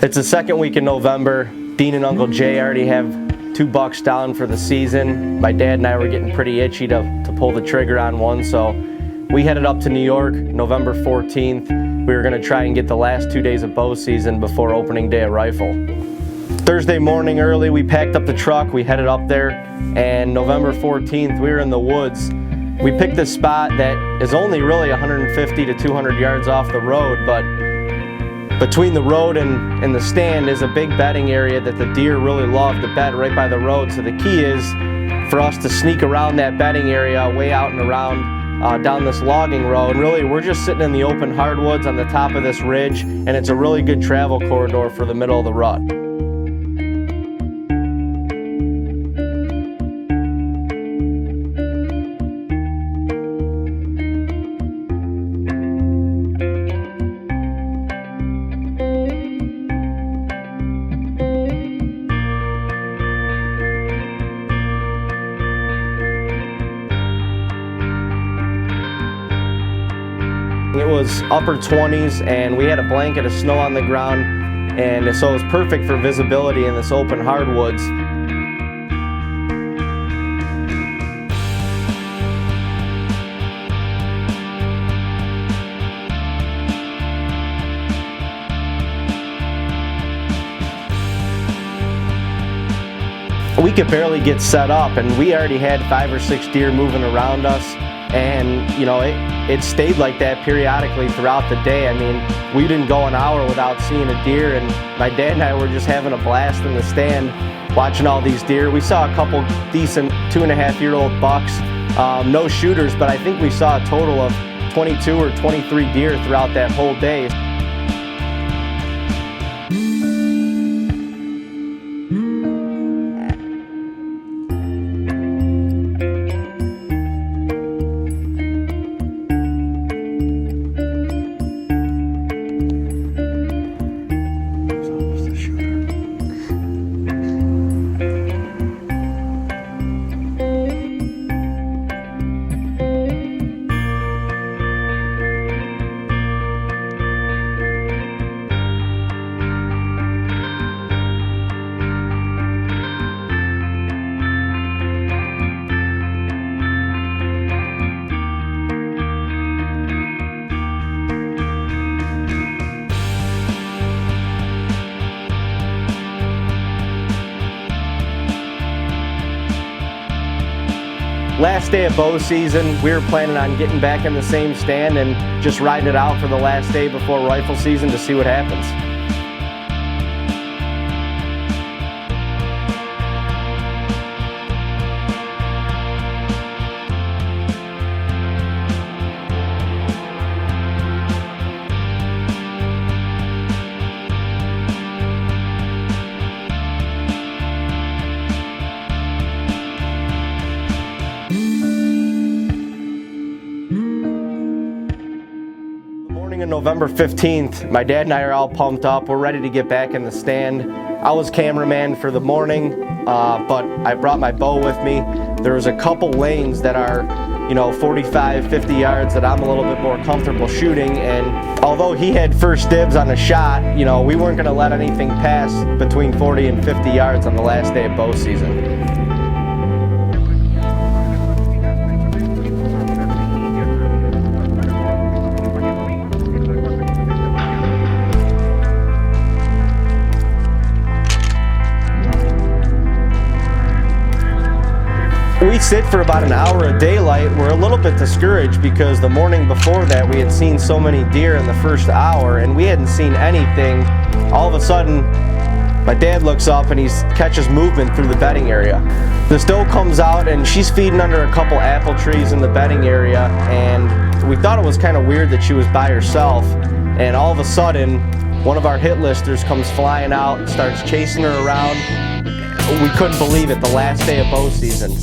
It's the second week in November. Dean and Uncle Jay already have 2 bucks down for the season. My dad and I were getting pretty itchy to pull the trigger on one, so we headed up to New York November 14th. We were going to try and get the last 2 days of bow season before opening day of rifle. Thursday morning early, we packed up the truck, we headed up there, and November 14th, we were in the woods. We picked this spot that is only really 150 to 200 yards off the road, but between the road and the stand is a big bedding area that the deer really love to bed right by the road. So the key is for us to sneak around that bedding area way out and around down this logging road. And really, we're just sitting in the open hardwoods on the top of this ridge, and it's a really good travel corridor for the middle of the rut. It was upper 20s and we had a blanket of snow on the ground, and so it was perfect for visibility in this open hardwoods. We could barely get set up, and we already had 5 or 6 deer moving around us. And you know, it stayed like that periodically throughout the day. I mean, we didn't go an hour without seeing a deer, and my dad and I were just having a blast in the stand watching all these deer. We saw a couple decent 2.5-year-old bucks, no shooters, but I think we saw a total of 22 or 23 deer throughout that whole day. Last day of bow season, we were planning on getting back in the same stand and just riding it out for the last day before rifle season to see what happens. On November 15th, my dad and I are all pumped up. We're ready to get back in the stand. I was cameraman for the morning, but I brought my bow with me. There was a couple lanes that are, 45, 50 yards that I'm a little bit more comfortable shooting, and although he had first dibs on a shot, we weren't going to let anything pass between 40 and 50 yards on the last day of bow season. We sit for about an hour of daylight. We're a little bit discouraged because the morning before that we had seen so many deer in the first hour and we hadn't seen anything. All of a sudden, my dad looks up and he catches movement through the bedding area. This doe comes out and she's feeding under a couple apple trees in the bedding area, and we thought it was kind of weird that she was by herself, and all of a sudden one of our hit listers comes flying out and starts chasing her around. We couldn't believe it, the last day of bow season.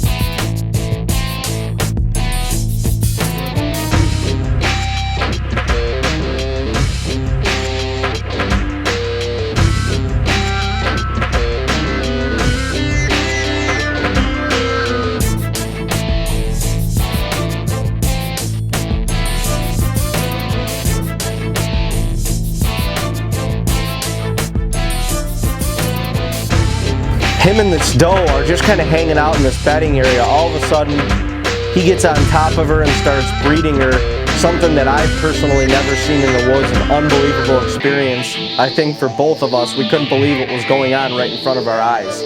him and this doe are just kind of hanging out in this bedding area. All of a sudden, he gets on top of her and starts breeding her, something that I've personally never seen in the woods, an unbelievable experience. I think for both of us, we couldn't believe what was going on right in front of our eyes.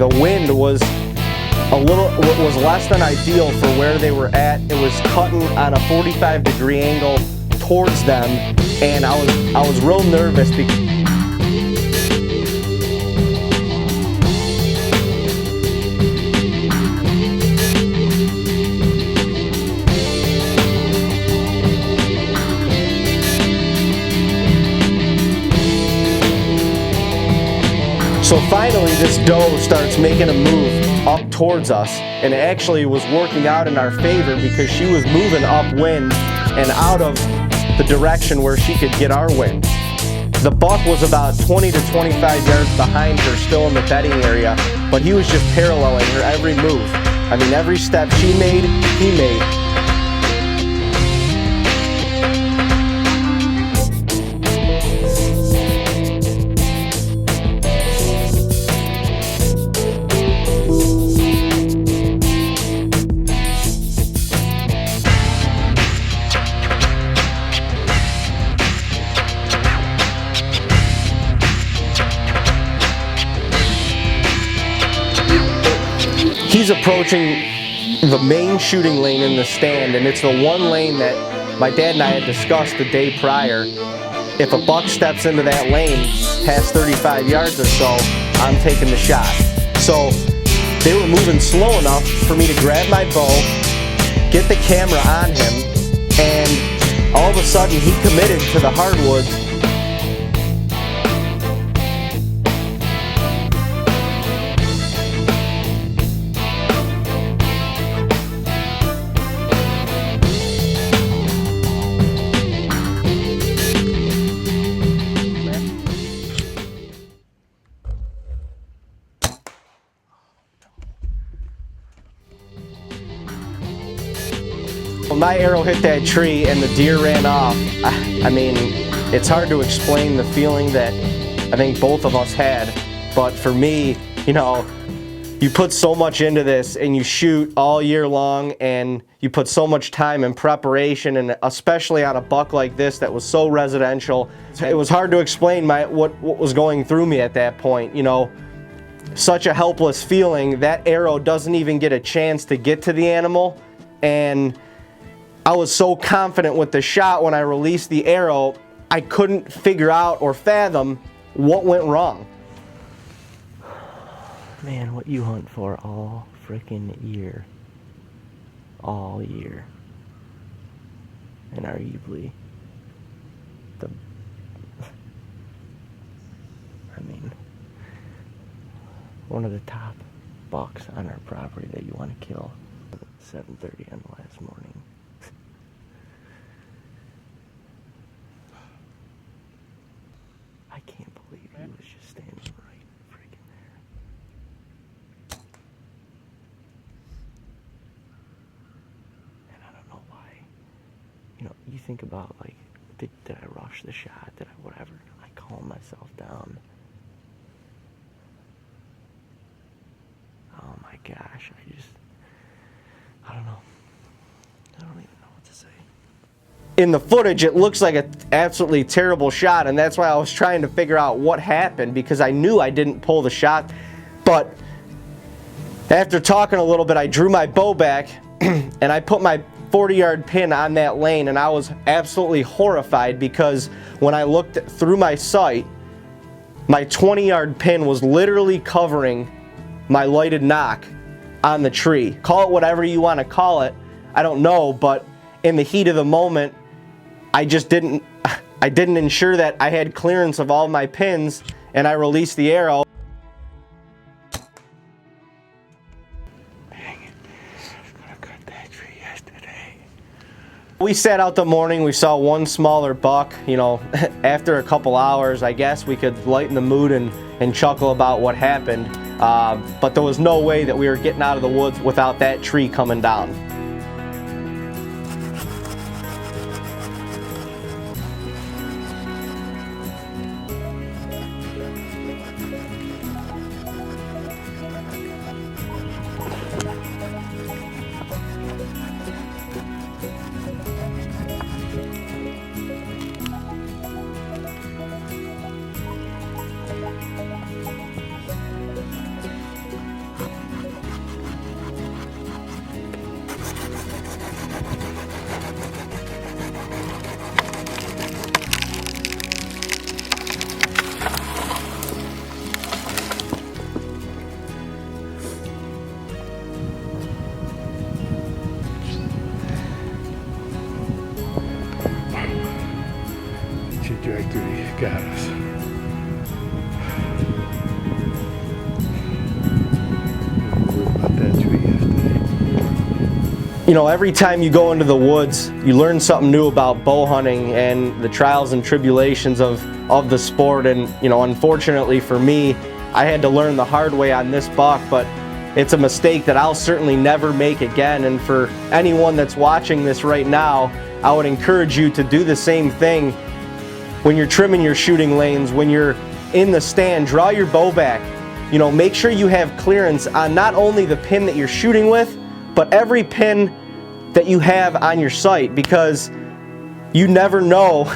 The wind was less than ideal for where they were at. It was cutting on a 45-degree angle towards them, and I was real nervous because so finally, this doe starts making a move up towards us, and it actually was working out in our favor because she was moving upwind and out of the direction where she could get our wind. The buck was about 20 to 25 yards behind her, still in the bedding area, but he was just paralleling her every move. I mean, every step she made, he made. He's approaching the main shooting lane in the stand, and it's the one lane that my dad and I had discussed the day prior. If a buck steps into that lane past 35 yards or so, I'm taking the shot. So they were moving slow enough for me to grab my bow, get the camera on him, and all of a sudden he committed to the hardwoods. When my arrow hit that tree and the deer ran off, I mean, it's hard to explain the feeling that I think both of us had. But for me, you know, you put so much into this and you shoot all year long and you put so much time in preparation, and especially on a buck like this that was so residential. It was hard to explain what was going through me at that point, you know. Such a helpless feeling. That arrow doesn't even get a chance to get to the animal, and I was so confident with the shot when I released the arrow, I couldn't figure out or fathom what went wrong. Man, what you hunt for all frickin' year. All year. And arguably one of the top bucks on our property that you want to kill. 7:30 on the last morning. I can't believe he was just standing right freaking there. And I don't know why. You know, you think about, like, did I rush the shot? Did I whatever? I calm myself down. Oh my gosh, I don't know. I don't even know what to say. In the footage, it looks like an absolutely terrible shot, and that's why I was trying to figure out what happened, because I knew I didn't pull the shot. But after talking a little bit, I drew my bow back and I put my 40-yard pin on that lane, and I was absolutely horrified because when I looked through my sight, my 20-yard pin was literally covering my lighted knock on the tree. Call it whatever you want to call it, I don't know, but in the heat of the moment, I didn't ensure that I had clearance of all my pins, and I released the arrow. Dang it, I was gonna cut that tree yesterday. We sat out the morning, we saw one smaller buck. You know, after a couple hours, I guess we could lighten the mood and chuckle about what happened. But there was no way that we were getting out of the woods without that tree coming down. Trajectory got us. About that tree yesterday. You know, every time you go into the woods, you learn something new about bow hunting and the trials and tribulations of the sport. And, you know, unfortunately for me, I had to learn the hard way on this buck, but it's a mistake that I'll certainly never make again. And for anyone that's watching this right now, I would encourage you to do the same thing. When you're trimming your shooting lanes, when you're in the stand, draw your bow back. You know, make sure you have clearance on not only the pin that you're shooting with, but every pin that you have on your sight, because you never know.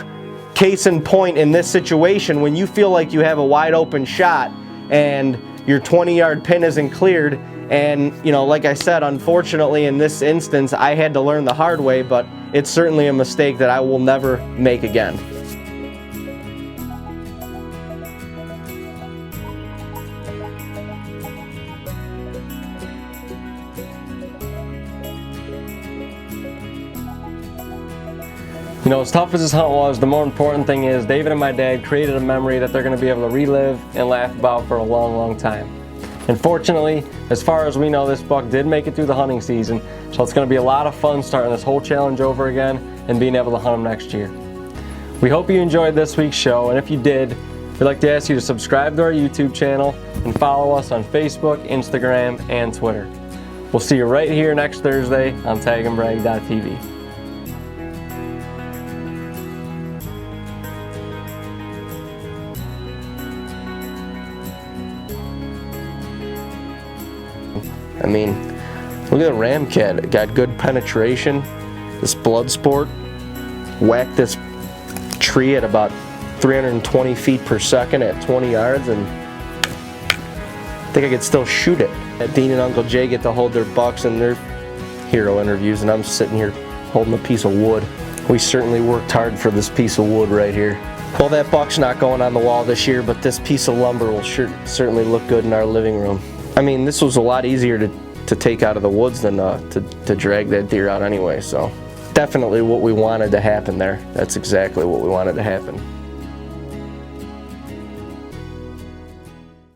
Case in point, in this situation, when you feel like you have a wide open shot and your 20-yard pin isn't cleared, and, you know, like I said, unfortunately in this instance, I had to learn the hard way, but it's certainly a mistake that I will never make again. You know, as tough as this hunt was, the more important thing is David and my dad created a memory that they're going to be able to relive and laugh about for a long, long time. And fortunately, as far as we know, this buck did make it through the hunting season, so it's going to be a lot of fun starting this whole challenge over again and being able to hunt him next year. We hope you enjoyed this week's show, and if you did, we'd like to ask you to subscribe to our YouTube channel and follow us on Facebook, Instagram, and Twitter. We'll see you right here next Thursday on TAGNBRAG.tv. I mean, look at the ram cat. It got good penetration. This blood sport whacked this tree at about 320 feet per second at 20 yards, and I think I could still shoot it. Dean and Uncle Jay get to hold their bucks in their hero interviews, and I'm sitting here holding a piece of wood. We certainly worked hard for this piece of wood right here. Well, that buck's not going on the wall this year, but this piece of lumber will certainly look good in our living room. I mean, this was a lot easier to take out of the woods than to drag that deer out anyway, so definitely what we wanted to happen there. That's exactly what we wanted to happen.